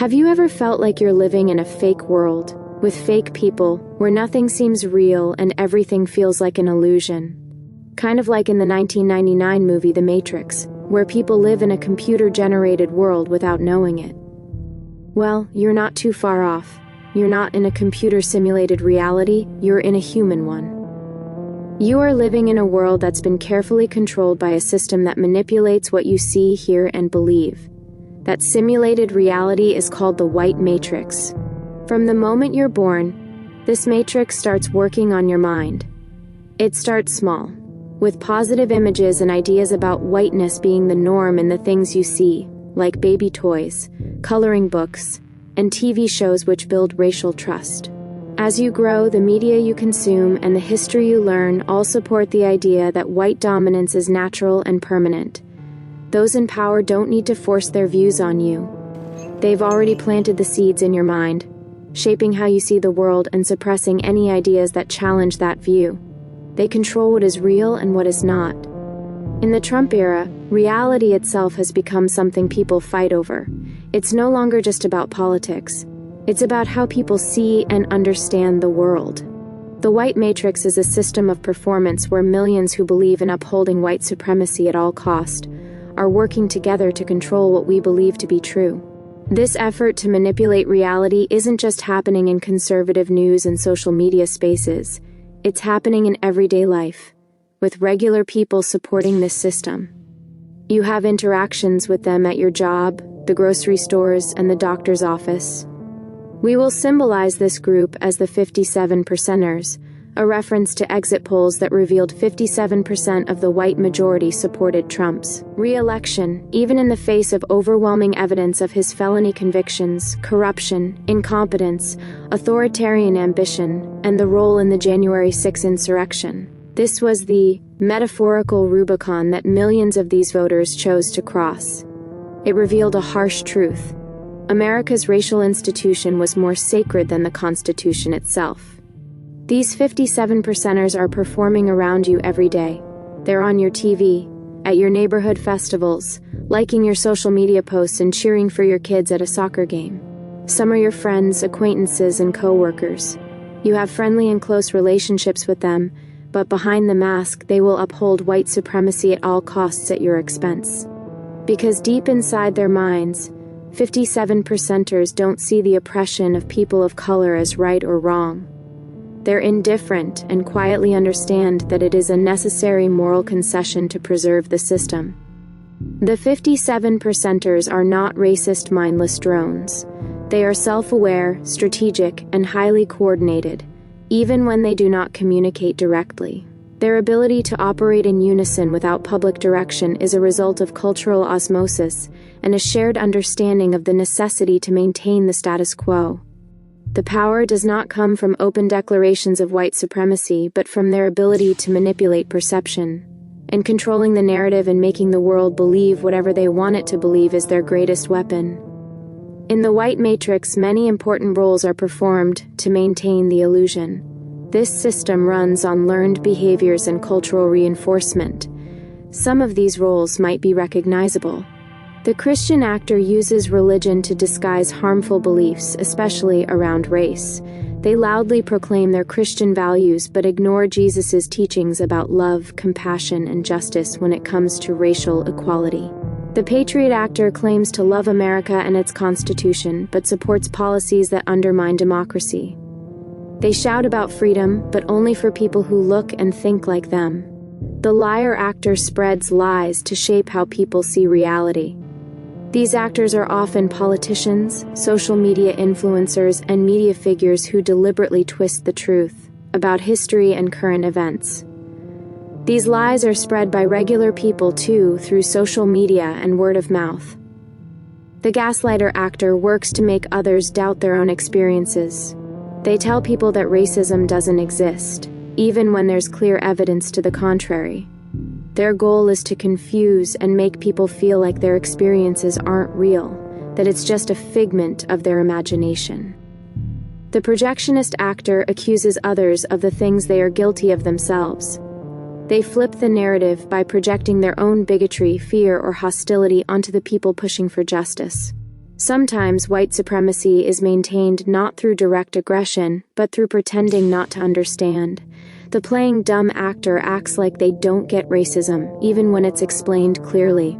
Have you ever felt like you're living in a fake world, with fake people, where nothing seems real and everything feels like an illusion? Kind of like in the 1999 movie The Matrix, where people live in a computer-generated world without knowing it. Well, you're not too far off. You're not in a computer-simulated reality, you're in a human one. You are living in a world that's been carefully controlled by a system that manipulates what you see, hear, and believe. That simulated reality is called the white matrix. From the moment you're born, this matrix starts working on your mind. It starts small, with positive images and ideas about whiteness being the norm in the things you see, like baby toys, coloring books, and TV shows which build racial trust. As you grow, the media you consume and the history you learn all support the idea that white dominance is natural and permanent. Those in power don't need to force their views on you. They've already planted the seeds in your mind, shaping how you see the world and suppressing any ideas that challenge that view. They control what is real and what is not. In the Trump era, reality itself has become something people fight over. It's no longer just about politics. It's about how people see and understand the world. The white matrix is a system of performance where millions who believe in upholding white supremacy at all cost are working together to control what we believe to be true. This effort to manipulate reality isn't just happening in conservative news and social media spaces. It's happening in everyday life, with regular people supporting this system. You have interactions with them at your job, the grocery stores, and the doctor's office. We will symbolize this group as the 57%ers, a reference to exit polls that revealed 57% of the white majority supported Trump's re-election, even in the face of overwhelming evidence of his felony convictions, corruption, incompetence, authoritarian ambition, and the role in the January 6 insurrection. This was the metaphorical Rubicon that millions of these voters chose to cross. It revealed a harsh truth. America's racial institution was more sacred than the Constitution itself. These 57%ers are performing around you every day. They're on your TV, at your neighborhood festivals, liking your social media posts and cheering for your kids at a soccer game. Some are your friends, acquaintances, and co-workers. You have friendly and close relationships with them, but behind the mask, they will uphold white supremacy at all costs at your expense. Because deep inside their minds, 57%ers don't see the oppression of people of color as right or wrong. They're indifferent and quietly understand that it is a necessary moral concession to preserve the system. The 57%ers are not racist, mindless drones. They are self-aware, strategic, and highly coordinated, even when they do not communicate directly. Their ability to operate in unison without public direction is a result of cultural osmosis and a shared understanding of the necessity to maintain the status quo. The power does not come from open declarations of white supremacy, but from their ability to manipulate perception. And controlling the narrative and making the world believe whatever they want it to believe is their greatest weapon. In the white matrix, many important roles are performed to maintain the illusion. This system runs on learned behaviors and cultural reinforcement. Some of these roles might be recognizable. The Christian actor uses religion to disguise harmful beliefs, especially around race. They loudly proclaim their Christian values but ignore Jesus' teachings about love, compassion, and justice when it comes to racial equality. The patriot actor claims to love America and its Constitution but supports policies that undermine democracy. They shout about freedom, but only for people who look and think like them. The liar actor spreads lies to shape how people see reality. These actors are often politicians, social media influencers, and media figures who deliberately twist the truth about history and current events. These lies are spread by regular people too, through social media and word of mouth. The gaslighter actor works to make others doubt their own experiences. They tell people that racism doesn't exist, even when there's clear evidence to the contrary. Their goal is to confuse and make people feel like their experiences aren't real, that it's just a figment of their imagination. The projectionist actor accuses others of the things they are guilty of themselves. They flip the narrative by projecting their own bigotry, fear, or hostility onto the people pushing for justice. Sometimes white supremacy is maintained not through direct aggression, but through pretending not to understand. The playing dumb actor acts like they don't get racism, even when it's explained clearly.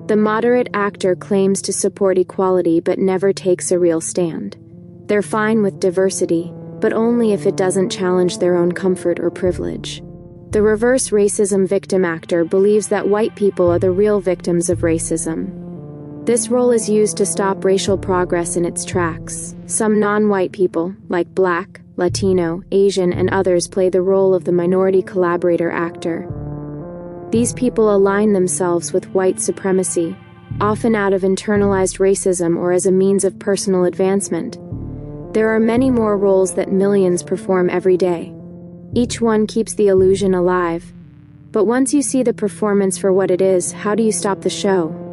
The moderate actor claims to support equality but never takes a real stand. They're fine with diversity, but only if it doesn't challenge their own comfort or privilege. The reverse racism victim actor believes that white people are the real victims of racism. This role is used to stop racial progress in its tracks. Some non-white people, like Black, Latino, Asian, and others, play the role of the minority collaborator actor. These people align themselves with white supremacy, often out of internalized racism or as a means of personal advancement. There are many more roles that millions perform every day. Each one keeps the illusion alive. But once you see the performance for what it is, how do you stop the show?